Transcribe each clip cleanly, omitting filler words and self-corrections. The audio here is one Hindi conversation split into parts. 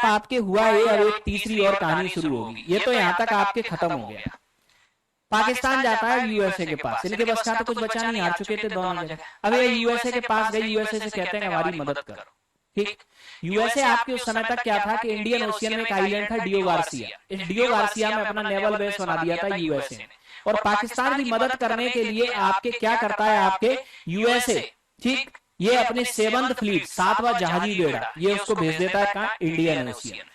गैप आपके हुआ है, अब एक तीसरी और कहानी शुरू होगी। ये तो यहाँ तक आपके खत्म हो गया। पाकिस्तान जाता है यूएसए के पास, इनके बस का तो कुछ बचा नहीं, हार चुके थे दोनों जगह। अब ये यूएसए के पास गए, यूएसए से कहते हैं हमारी मदद करो। ठीक, यूएसए आपके उस समय तक क्या था कि इंडियन ओशियन में एक आइलैंड था डियो गार्सिया, इस डियो गार्सिया में अपना नेवल बेस बना दिया था यूएसए ने। और पाकिस्तान की मदद करने के लिए आपके क्या करता है आपके यूएसए, ठीक, ये अपने सेवंथ फ्लीट, 7वां जहाजी बेड़ा, ये उसको भेज देता है कहाँ, इंडियन ओशियन।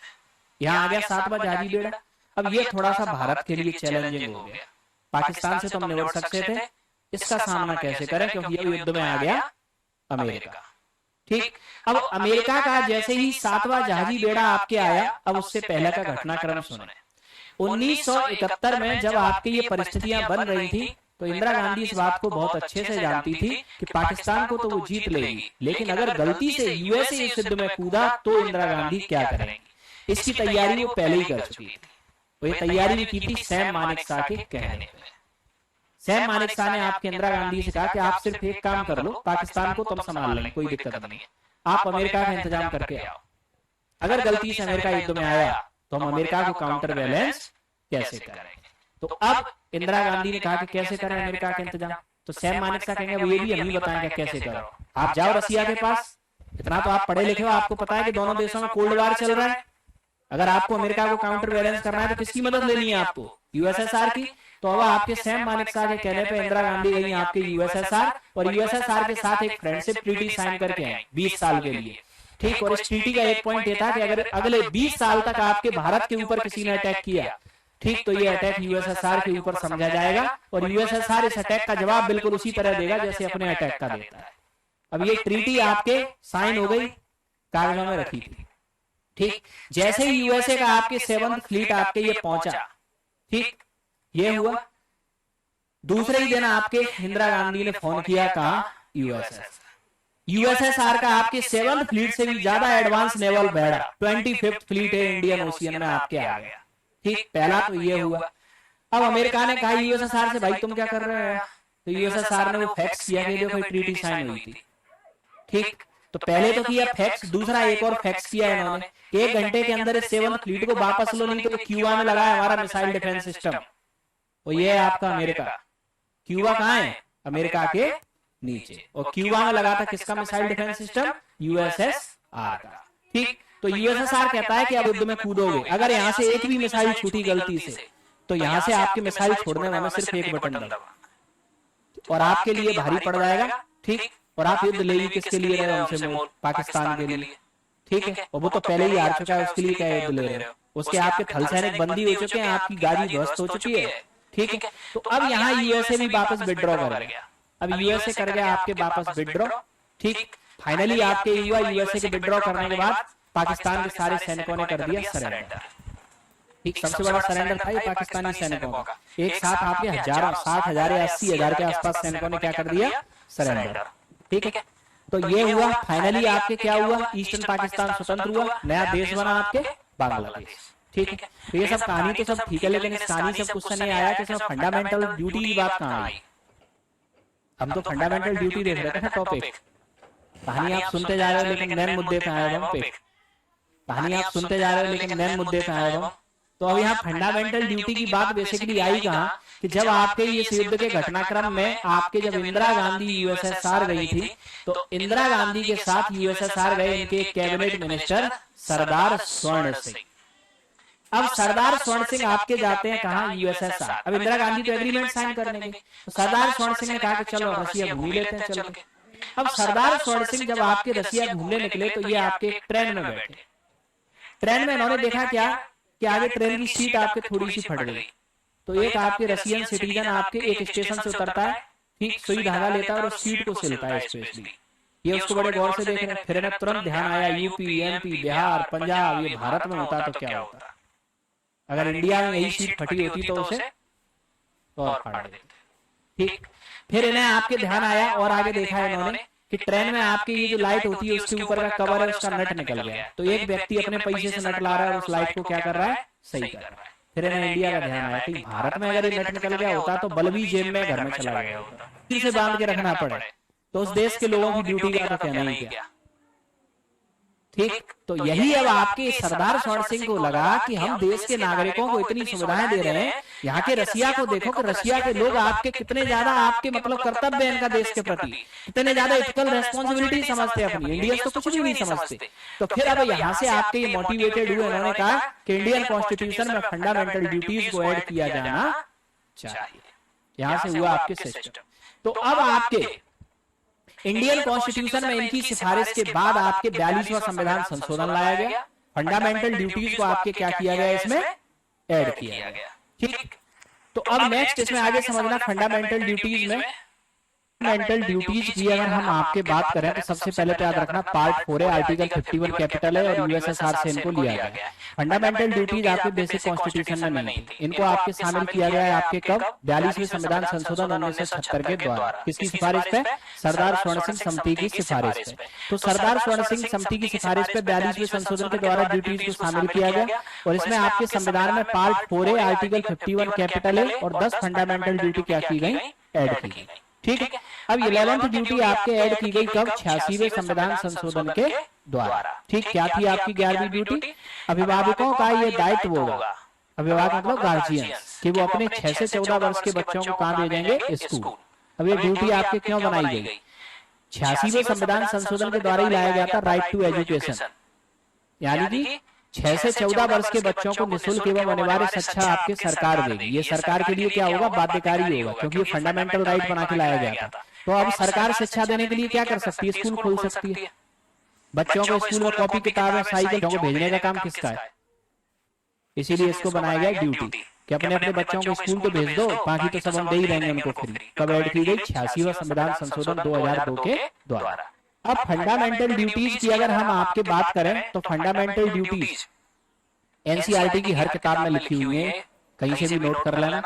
यहाँ आ गया 7वां जहाजी बेड़ा। अब ये थोड़ा सा भारत के लिए चैलेंजिंग हो गया। पाकिस्तान से तो हम निपट सकते थे, इसका सामना कैसे करें, क्योंकि ये युद्ध में आ गया अमेरिका। ठीक, अब अमेरिका का जैसे ही 7वां जहाजी बेड़ा आपके आया, अब उससे पहले का घटनाक्रम सुने। 1971 में जब आपकी ये परिस्थितियां बन रही थी, तो इंदिरा गांधी इस बात को बहुत अच्छे से जानती थी कि पाकिस्तान को तो वो जीत लेगी, लेकिन अगर गलती से यूएसए इस युद्ध में कूदा तो इंदिरा गांधी क्या करेंगी, इसकी तैयारी वो पहले ही कर चुकी थी। वो ये तैयारी भी की थी सैम मानेकशॉ के कहने पे। सैम मानेकशॉ ने आपके इंदिरा गांधी से कहा कि आप सिर्फ एक काम कर लो, पाकिस्तान को तुम संभाल लेंगे, कोई दिक्कत नहीं है, आप अमेरिका का इंतजाम करके आओ। अगर गलती से अमेरिका युद्ध में आया तो हम अमेरिका को काउंटर बैलेंस कैसे करेंगे। तो अब इंदिरा गांधी ने कहा कि कैसे करें अमेरिका का इंतजाम, तो सैम मानेकशॉ कहेंगे वो ये भी हम ही बताएंगे कैसे करो। आप जाओ रसिया के पास, इतना तो आप पढ़े लिखे हो, आपको पता है कि दोनों देशों में कोल्ड वार चल रहा है। अगर आपको अमेरिका को काउंटर बैलेंस करना है तो किसकी मदद लेनी है आपको, यूएसएसआर की। तो अब आपके सैम मानेकशॉ के कहने पे इंदिरा गांधी गई आपके यूएसएसआर, और यूएसएसआर के साथ एक फ्रेंडशिप ट्रीटी साइन करके आई 20 साल के लिए। ठीक, और इस ट्रीटी का एक पॉइंट ये था कि अगर अगले 20 साल तक आपके भारत के ऊपर किसी ने अटैक किया, ठीक, तो ये अटैक यूएसएसआर के ऊपर समझा जाएगा, और यूएसएसआर इस अटैक का जवाब बिल्कुल उसी तरह देगा जैसे अपने अटैक का देता है। अब ये ट्रीटी आपके साइन हो गई, कागजों में रखी थी। ठीक, जैसे ही यूएसए का आपके 7th फ्लीट आपके ये पहुंचा, ठीक, ये हुआ। दूसरे ही दिन आपके इंदिरा गांधी ने फोन किया, कहा यूएसएसआर का आपके 7th फ्लीट से भी ज्यादा एडवांस नेवल बेड़ा 25th फ्लीट है इंडियन ओशियन में आपके आ गया। ठीक, पहला तो ये हुआ। अब अमेरिका ने कहा यूएसएसआर से, भाई तुम क्या कर रहे हो, तो यूएसएसआर ने वो फैक्स किया कि देखो ट्रीटी साइन हुई थी। ठीक, तो पहले तो किया फैक्स, दूसरा एक और फैक्स किया इन्होंने, 1 घंटे के अंदर इस 7th फ्लीट को वापस लो, नहीं तो क्यूबा में लगा है हमारा मिसाइल डिफेंस सिस्टम। और ये है आपका अमेरिका। क्यूबा कहाँ है, अमेरिका के नीचे, और क्यूबा में लगा था किसका मिसाइल डिफेंस सिस्टम, यूएसएसआर का। ठीक, तो यूएसएसआर कहता है कि अब युद्ध में कूदोगे, अगर यहाँ से एक भी मिसाइल छूटी गलती से, तो यहाँ से आपके मिसाइल छोड़ने में सिर्फ एक बटन दबाना और आपके लिए भारी पड़ जाएगा। ठीक, और आप युद्ध ले ली किसके लिए रहे हो, हमसे पाकिस्तान के लिए। ठीक है, और वो तो पहले ही हार चुका है, उसके लिए क्या युद्ध ले रहे हो, उसके आपके थल सैनिक बंदी हो चुके हैं, आपकी गाड़ी ध्वस्त हो चुकी है। ठीक है, तो अब यहाँ यूएसए भी वापस विड्रॉ कर गया। अब यूएसए कर गया आपके वापस विड्रॉ। ठीक, फाइनली आपके युवा यूएसए के विड्रॉ करने के बाद पाकिस्तान के सारे सैनिकों ने कर दिया सरेंडर। ठीक, सबसे बड़ा सरेंडर था ये पाकिस्तानी सैनिकों का। एक साथ आपके हजारों, 60,000 या 80,000 के आसपास सैनिकों ने क्या कर दिया, सरेंडर। ठीक है, तो ये हुआ। फाइनली आपके क्या हुआ, ईस्टर्न पाकिस्तान स्वतंत्र हुआ, नया देश बना आपके बांग्लादेश। ठीक है, तो ये सब कहानी तो सब ठीक है, लेकिन इस कहानी से क्वेश्चन ये आया कि इसमें फंडामेंटल ड्यूटी की बात कहाँ आई। हम तो फंडामेंटल ड्यूटी देख रहे थे ना टॉपिक, कहानी आप सुनते जा रहे हो लेकिन मेन मुद्दे पे आए हो, कहानी आप सुनते जा रहे हो लेकिन मेन मुद्दे पे आए हो। तो अब यहाँ फंडामेंटल ड्यूटी की बात बेसिकली आई कहाँ कि जब आपके इस युद्ध के घटनाक्रम में आपके जब इंदिरा गांधी यूएसएसआर गई थी, तो इंदिरा गांधी के साथ यूएसएसआर गए इनके कैबिनेट मिनिस्टर सरदार स्वर्ण सिंह। अब सरदार स्वर्ण सिंह आपके जाते हैं कहाँ, यूएसएसआर। अब इंदिरा गांधी तो एग्रीमेंट साइन करने गए, तो सरदार स्वर्ण सिंह ने कहा कि चलो रसिया घूम लेते हैं चल के। अब सरदार स्वर्ण सिंह जब आपके रसिया घूमने निकले, तो ये आपके ट्रेन में बैठे। ट्रेन में इन्होंने देखा क्या कि आगे ट्रेन की सीट आपके थोड़ी सी फट गई, तो एक आपके रसियन सिटीजन आपके एक स्टेशन से उतरता है, ठीक, सुई धागा लेता है और सीट को सिलता है स्पेशली। ये उसको बड़े गौर से देख रहे हैं, फिर इन्हें तुरंत ध्यान आया यूपी, एमपी, बिहार, पंजाब, ये भारत में होता तो क्या होता, अगर इंडिया में यही सीट फटी होती तो उसे और फाड़ देते। ठीक, फिर इन्हें आपके ध्यान आया और आगे देखा इन्होंने कि ट्रेन में आपकी ये जो लाइट होती है उसके ऊपर का कवर है, उसका नट निकल गया। तो एक व्यक्ति अपने पैसे से नट ला रहा है और उस लाइट को क्या कर रहा है, सही कर रहा है। फिर इन्हें इंडिया का ध्यान आया कि भारत में अगर ये नट निकल गया होता तो बल्ब भी जेब में घर में चला गया होता, इसे बांध के रखना पड़े, तो उस देश के लोगों की ड्यूटी का तो कहना ही क्या। ठीक, तो यही अब आपके सरदार स्वर्ण सिंह को लगा कि हम देश के नागरिकों को इतनी सुविधाएं दे रहे हैं, यहाँ के रसिया को देखो कि रसिया के लोग आपके कितने ज्यादा आपके मतलब कर्तव्य है इनका देश के प्रति, कितने ज्यादा इथिकल रेस्पॉन्सिबिलिटी समझते हैं अपनी। इंडियंस तो कुछ भी नहीं समझते। तो फिर अब यहाँ से आपके ये मोटिवेटेड हुए, उन्होंने कहा कि इंडियन कॉन्स्टिट्यूशन में फंडामेंटल ड्यूटीज को ऐड किया जाना चाहिए। यहाँ से हुआ आपके सिस्टम। तो अब आपके इंडियन कॉन्स्टिट्यूशन में इनकी सिफारिश के बाद आपके 42वां संविधान संशोधन लाया गया, फंडामेंटल ड्यूटीज को आपके क्या किया गया, इसमें ऐड किया गया। ठीक, तो अब नेक्स्ट इसमें आगे समझना फंडामेंटल ड्यूटीज में फंडामेंटल ड्यूटीज की अगर हम आपके बात करें तो सबसे पहले तो याद रखना पार्ट 4 है, आर्टिकल 51 कैपिटल है और यूएसएसआर से इनको लिया गया। फंडामेंटल ड्यूटीज आपके बेसिक कॉन्स्टिट्यूशन में नहीं थी, इनको आपके शामिल किया गया है आपके कब 42वें संविधान संशोधन 1976 के द्वारा। किसकी सिफारिश पे? सरदार स्वर्ण सिंह समिति की सिफारिश पे। तो सरदार स्वर्ण सिंह समिति की सिफारिश पे 42वें संशोधन के द्वारा ड्यूटीज को शामिल किया गया और इसमें आपके संविधान में पार्ट 4 है, आर्टिकल 51 कैपिटल है और 10 फंडामेंटल ड्यूटी क्या की गई, ऐड की गई। ठीक है, अब 11th ड्यूटी आपके ऐड की गई कब, 86वें संविधान संशोधन के द्वारा। ठीक, क्या थी आपकी 11वीं ड्यूटी? अभिभावकों का ये दायित्व होगा, अभिभावक मतलब गार्जियंस, कि वो अपने 6 से 14 वर्ष के बच्चों को कहाँ भेजेंगे, स्कूल। अब ये ड्यूटी आपके क्यों बनाई गई? 86वें संविधान संशोधन के द्वारा ही लाया गया था राइट टू एजुकेशन, यानी कि 6 से 14 वर्ष के बच्चों को निःशुल्क एवं अनिवार्य शिक्षा आपके सरकार देगी। ये सरकार के लिए क्या होगा, बाध्यकारी होगा, क्योंकि ये फंडामेंटल राइट बना के लाया गया था। तो अब सरकार शिक्षा देने के लिए क्या कर सकती है, स्कूल खोल सकती है। बच्चों को स्कूल में कॉपी किताबें साइकिल को भेजने का काम किसका है? इसीलिए इसको बनाया गया ड्यूटी कि अपने अपने बच्चों को स्कूल तो भेज दो, बाकी तो सब हम दे ही रहेंगे उनको फ्री। कब ऐड की गई, 86वां संविधान संशोधन 2002 के द्वारा। अब फंडामेंटल ड्यूटीज की अगर हम आपके बात करें तो फंडामेंटल ड्यूटीज एनसीईआरटी की हर किताब में लिखी हुई है, कहीं से भी नोट कर लेना।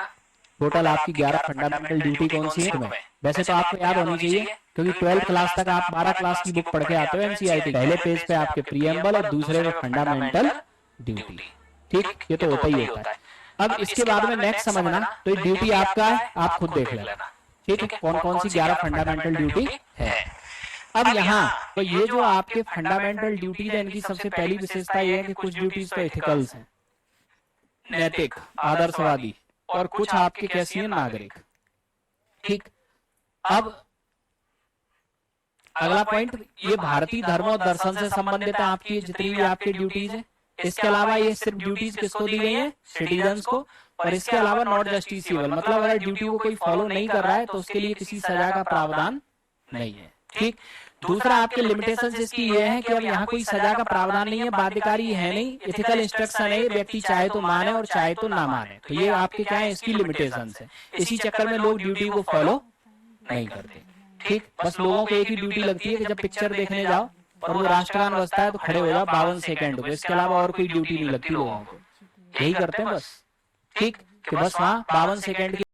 टोटल आपकी 11 फंडामेंटल ड्यूटी कौन सी है? वैसे तो आपको याद होनी चाहिए क्योंकि 12th क्लास तक आप 12 क्लास की बुक पढ़ के आते हो एनसीईआरटी। पहले पेज पे आपके प्रीएम्बल और दूसरे में फंडामेंटल ड्यूटी। ठीक, ये तो होता ही होता है। अब इसके बाद में नेक्स्ट समझना, तो ये ड्यूटी आपका है, आप खुद देख लेना। ठीक है, कौन कौन सी 11 फंडामेंटल ड्यूटी है। अब यहाँ तो ये जो आपके फंडामेंटल ड्यूटीज है, इनकी सबसे पहली विशेषता ये है कि कुछ ड्यूटीज तो एथिकल्स हैं, नैतिक, आदर्शवादी, और कुछ आपके कैसी है, नागरिक। ठीक, अब अगला पॉइंट, ये भारतीय धर्म और दर्शन से संबंधित है आपकी जितनी भी आपकी ड्यूटीज है। इसके अलावा ये सिर्फ ड्यूटीज किसको दी गई है, सिटीजन्स को। और इसके अलावा नॉट जस्टिसेबल, मतलब अगर ड्यूटी को कोई फॉलो नहीं कर रहा है तो उसके लिए किसी सजा का प्रावधान नहीं है। ठीक, दूसरा आपके लिमिटेशंस इसकी ये है कि अब यहाँ कोई सजा का प्रावधान नहीं है, बाध्यकारी है नहीं, एथिकल इंस्ट्रक्शन है, व्यक्ति चाहे तो माने और चाहे तो ना माने। तो ये आपके क्या है, इसकी लिमिटेशंस है। इसी चक्कर में लोग ड्यूटी को फॉलो नहीं करते। ठीक, बस लोगों को एक ही ड्यूटी लगती है कि जब पिक्चर देखने जाओ और वो राष्ट्रगान बजता है तो खड़े हो जाओ 52 सेकंड को, इसके अलावा और कोई ड्यूटी नहीं लगती लोगों को। यही करते हैं बस। ठीक, कि बस वहाँ 52 सेकंड